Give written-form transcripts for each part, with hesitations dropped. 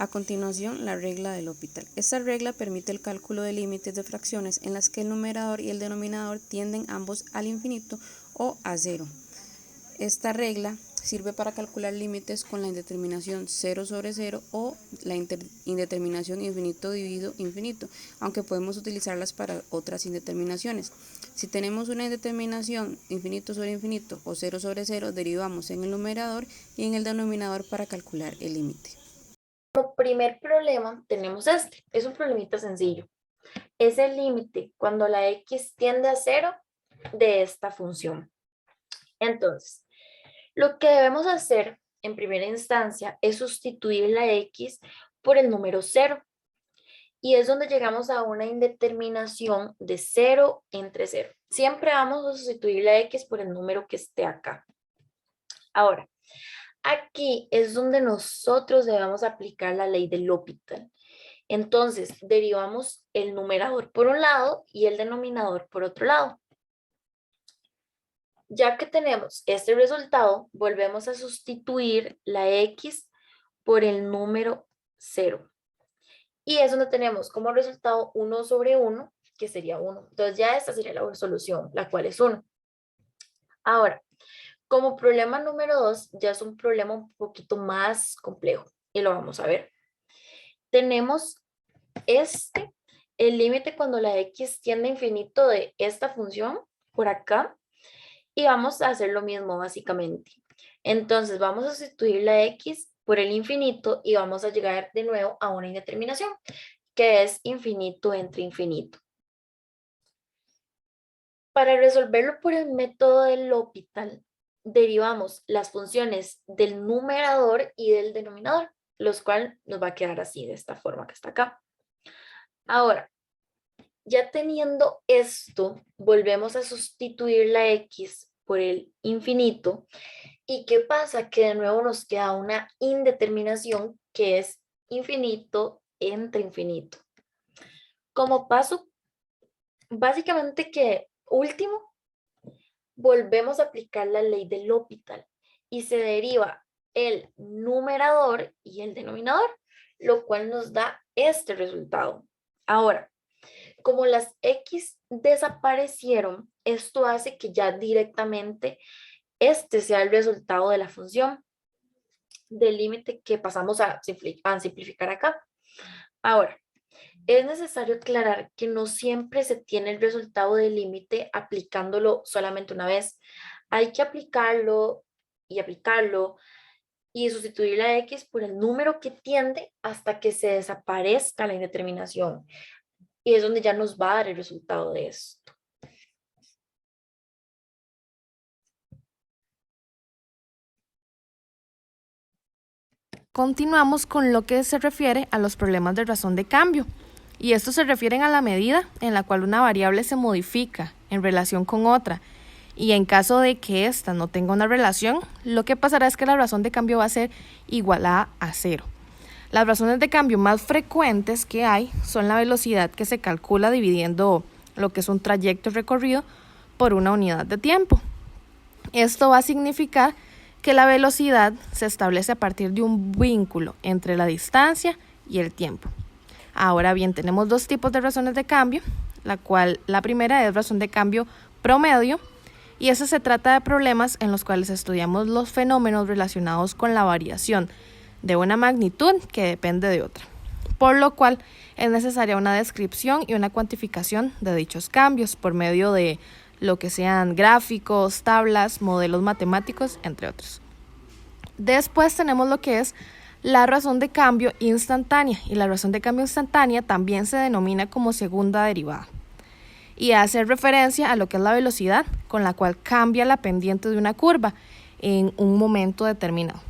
A continuación, la regla de L'Hopital. Esta regla permite el cálculo de límites de fracciones en las que el numerador y el denominador tienden ambos al infinito o a cero. Esta regla sirve para calcular límites con la indeterminación 0 sobre 0 o la indeterminación infinito dividido infinito, aunque podemos utilizarlas para otras indeterminaciones. Si tenemos una indeterminación infinito sobre infinito o 0 sobre 0, derivamos en el numerador y en el denominador para calcular el límite. Como primer problema tenemos este, es un problemita sencillo. Es el límite cuando la x tiende a 0 de esta función. Entonces, lo que debemos hacer en primera instancia es sustituir la x por el número 0. Y es donde llegamos a una indeterminación de 0 entre 0. Siempre vamos a sustituir la x por el número que esté acá. Ahora, aquí es donde nosotros debemos aplicar la ley del L'Hopital. Entonces, derivamos el numerador por un lado y el denominador por otro lado. Ya que tenemos este resultado, volvemos a sustituir la x por el número 0. Y es donde tenemos como resultado 1 sobre 1, que sería 1. Entonces ya esta sería la solución, la cual es 1. Ahora, como problema número 2, ya es un problema un poquito más complejo y lo vamos a ver. Tenemos el límite cuando la x tiende a infinito de esta función por acá y vamos a hacer lo mismo básicamente. Entonces vamos a sustituir la x por el infinito y vamos a llegar de nuevo a una indeterminación que es infinito entre infinito. Para resolverlo por el método del L'Hopital, derivamos las funciones del numerador y del denominador, los cuales nos va a quedar así, de esta forma que está acá. Ahora, ya teniendo esto, volvemos a sustituir la x por el infinito. ¿Y qué pasa? Que de nuevo nos queda una indeterminación que es infinito entre infinito. Como paso, básicamente que último, volvemos a aplicar la ley del L'Hopital y se deriva el numerador y el denominador, lo cual nos da este resultado. Ahora, como las x desaparecieron, esto hace que ya directamente este sea el resultado de la función del límite que pasamos a simplificar acá. Ahora, es necesario aclarar que no siempre se tiene el resultado del límite aplicándolo solamente una vez. Hay que aplicarlo y sustituir la x por el número que tiende hasta que se desaparezca la indeterminación. Y es donde ya nos va a dar el resultado de esto. Continuamos con lo que se refiere a los problemas de razón de cambio. Y estos se refieren a la medida en la cual una variable se modifica en relación con otra. Y en caso de que ésta no tenga una relación, lo que pasará es que la razón de cambio va a ser igualada a 0. Las razones de cambio más frecuentes que hay son la velocidad que se calcula dividiendo lo que es un trayecto recorrido por una unidad de tiempo. Esto va a significar que la velocidad se establece a partir de un vínculo entre la distancia y el tiempo. Ahora bien, tenemos dos tipos de razones de cambio, la primera es razón de cambio promedio, y eso se trata de problemas en los cuales estudiamos los fenómenos relacionados con la variación de una magnitud que depende de otra, por lo cual es necesaria una descripción y una cuantificación de dichos cambios por medio de lo que sean gráficos, tablas, modelos matemáticos, entre otros. Después tenemos lo que es la razón de cambio instantánea, y la razón de cambio instantánea también se denomina como segunda derivada y hace referencia a lo que es la velocidad con la cual cambia la pendiente de una curva en un momento determinado.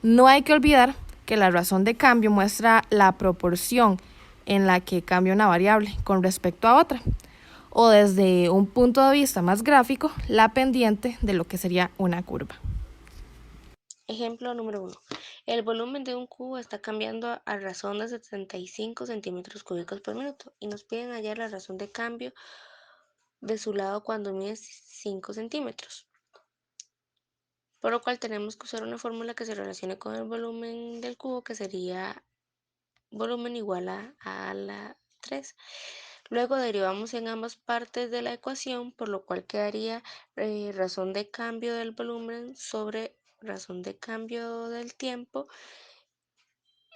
No hay que olvidar que la razón de cambio muestra la proporción en la que cambia una variable con respecto a otra, o desde un punto de vista más gráfico, la pendiente de lo que sería una curva. Ejemplo número 1. El volumen de un cubo está cambiando a razón de 75 centímetros cúbicos por minuto y nos piden hallar la razón de cambio de su lado cuando mide 5 centímetros. Por lo cual tenemos que usar una fórmula que se relacione con el volumen del cubo, que sería volumen igual a la 3. Luego derivamos en ambas partes de la ecuación, por lo cual quedaría razón de cambio del volumen sobre razón de cambio del tiempo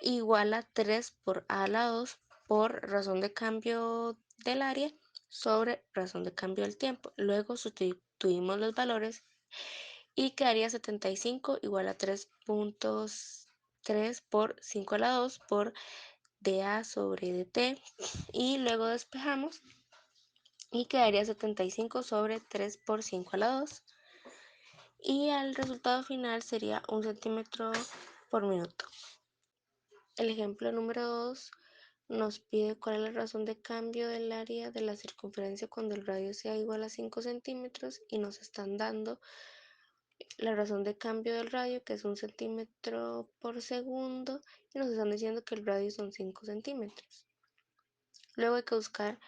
igual a 3 por a a la 2 por razón de cambio del área sobre razón de cambio del tiempo. Luego sustituimos los valores y quedaría 75 igual a 3.3 por 5 a la 2 por dA sobre dt y luego despejamos y quedaría 75 sobre 3 por 5 a la 2 y el resultado final sería 1 centímetro por minuto. El ejemplo número 2 nos pide cuál es la razón de cambio del área de la circunferencia cuando el radio sea igual a 5 centímetros y nos están dando la razón de cambio del radio que es 1 centímetro por segundo y nos están diciendo que el radio son 5 centímetros. Luego hay que buscar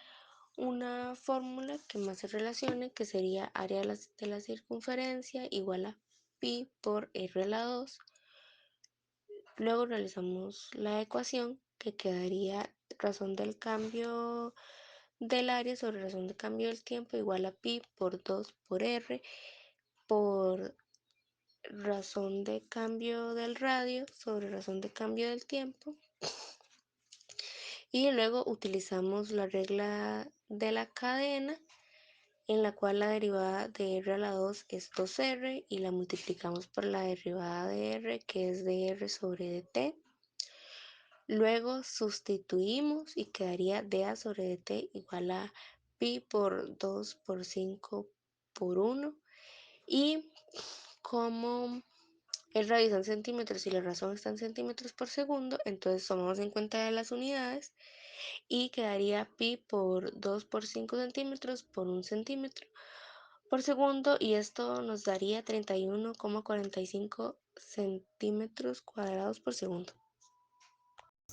una fórmula que más se relacione, que sería área de la circunferencia igual a pi por r a la 2. Luego realizamos la ecuación que quedaría razón del cambio del área sobre razón de cambio del tiempo igual a pi por 2 por r por razón de cambio del radio sobre razón de cambio del tiempo. Y luego utilizamos la regla de la cadena en la cual la derivada de r a la 2 es 2r y la multiplicamos por la derivada de r que es dr sobre dt. Luego sustituimos y quedaría dA sobre dt igual a pi por 2 por 5 por 1 y como el radio está en centímetros y la razón está en centímetros por segundo, entonces tomamos en cuenta las unidades y quedaría pi por 2 por 5 centímetros por 1 centímetro por segundo y esto nos daría 31,45 centímetros cuadrados por segundo.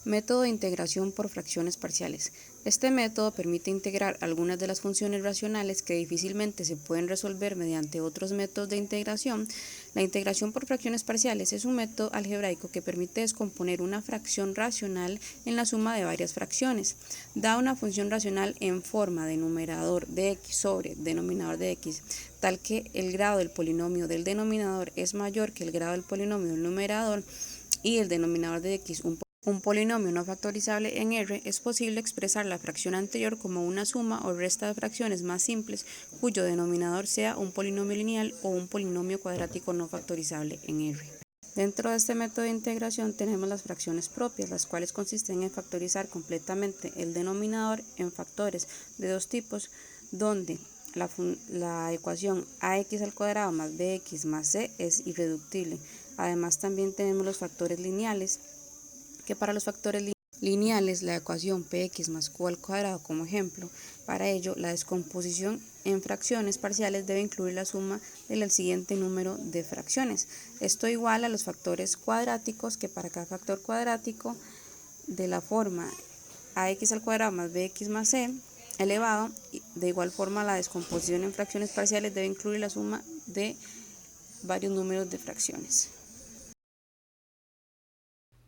Método de integración por fracciones parciales. Este método permite integrar algunas de las funciones racionales que difícilmente se pueden resolver mediante otros métodos de integración. La integración por fracciones parciales es un método algebraico que permite descomponer una fracción racional en la suma de varias fracciones. Da una función racional en forma de numerador de x sobre denominador de x, tal que el grado del polinomio del denominador es mayor que el grado del polinomio del numerador y el denominador de x un polinomio no factorizable en R, es posible expresar la fracción anterior como una suma o resta de fracciones más simples cuyo denominador sea un polinomio lineal o un polinomio cuadrático no factorizable en R. Dentro de este método de integración tenemos las fracciones propias, las cuales consisten en factorizar completamente el denominador en factores de dos tipos, donde la ecuación ax al cuadrado más bx más c es irreductible. Además también tenemos los factores lineales, que para los factores lineales la ecuación px más q al cuadrado como ejemplo. Para ello, la descomposición en fracciones parciales debe incluir la suma del siguiente número de fracciones. Esto igual a los factores cuadráticos, que para cada factor cuadrático de la forma ax al cuadrado más bx más c elevado, de igual forma la descomposición en fracciones parciales debe incluir la suma de varios números de fracciones.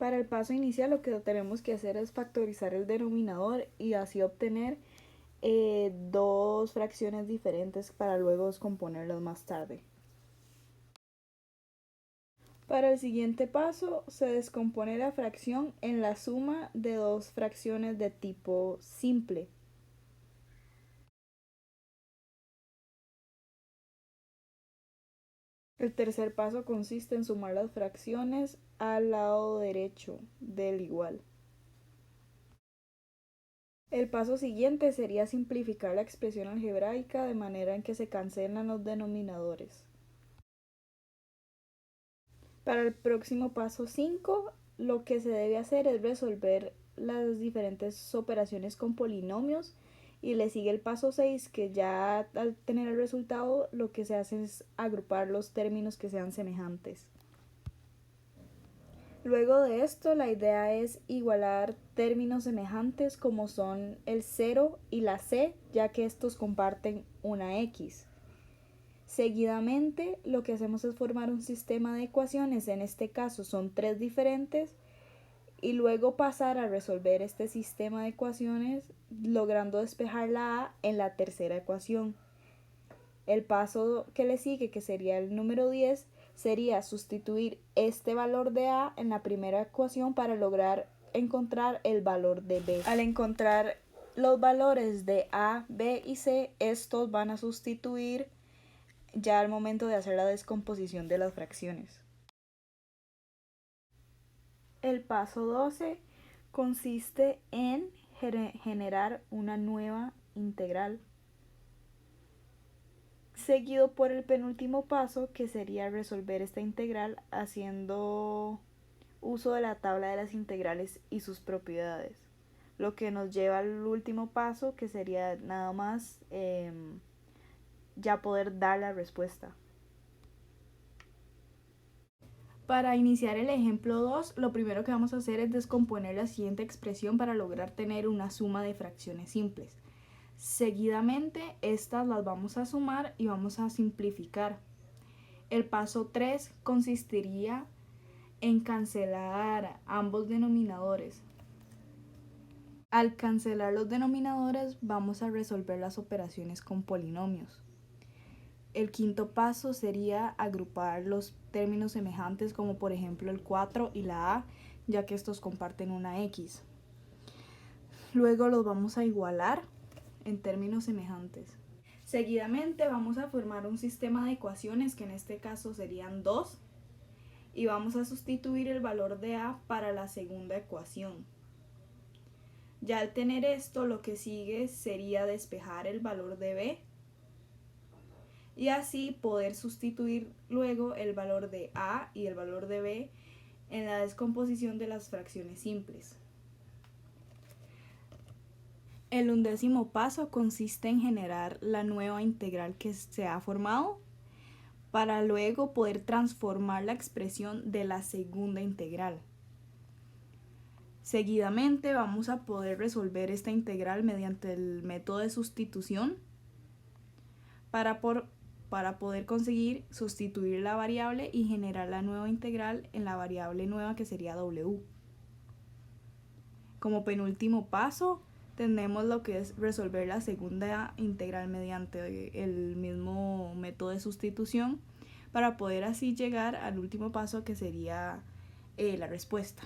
Para el paso inicial lo que tenemos que hacer es factorizar el denominador y así obtener dos fracciones diferentes para luego descomponerlas más tarde. Para el siguiente paso se descompone la fracción en la suma de dos fracciones de tipo simple. El tercer paso consiste en sumar las fracciones al lado derecho del igual. El paso siguiente sería simplificar la expresión algebraica de manera en que se cancelan los denominadores. Para el próximo paso 5, lo que se debe hacer es resolver las diferentes operaciones con polinomios y le sigue el paso 6, que ya al tener el resultado lo que se hace es agrupar los términos que sean semejantes. Luego de esto, la idea es igualar términos semejantes como son el 0 y la c, ya que estos comparten una x. Seguidamente, lo que hacemos es formar un sistema de ecuaciones, en este caso son tres diferentes, y luego pasar a resolver este sistema de ecuaciones logrando despejar la a en la tercera ecuación. El paso que le sigue, que sería el número 10, sería sustituir este valor de a en la primera ecuación para lograr encontrar el valor de b. Al encontrar los valores de a, b y c, estos van a sustituir ya al momento de hacer la descomposición de las fracciones. El paso 12 consiste en generar una nueva integral, seguido por el penúltimo paso, que sería resolver esta integral haciendo uso de la tabla de las integrales y sus propiedades, lo que nos lleva al último paso, que sería nada más ya poder dar la respuesta. Para iniciar el ejemplo 2, lo primero que vamos a hacer es descomponer la siguiente expresión para lograr tener una suma de fracciones simples. Seguidamente, estas las vamos a sumar y vamos a simplificar. El paso 3 consistiría en cancelar ambos denominadores. Al cancelar los denominadores, vamos a resolver las operaciones con polinomios. El quinto paso sería agrupar los términos semejantes, como por ejemplo el 4 y la a, ya que estos comparten una x. Luego los vamos a igualar en términos semejantes. Seguidamente vamos a formar un sistema de ecuaciones, que en este caso serían 2, y vamos a sustituir el valor de a para la segunda ecuación. Ya al tener esto, lo que sigue sería despejar el valor de b, y así poder sustituir luego el valor de a y el valor de b en la descomposición de las fracciones simples. El 11º paso consiste en generar la nueva integral que se ha formado para luego poder transformar la expresión de la segunda integral. Seguidamente vamos a poder resolver esta integral mediante el método de sustitución para poder conseguir sustituir la variable y generar la nueva integral en la variable nueva, que sería w. Como penúltimo paso, tenemos lo que es resolver la segunda integral mediante el mismo método de sustitución para poder así llegar al último paso, que sería la respuesta.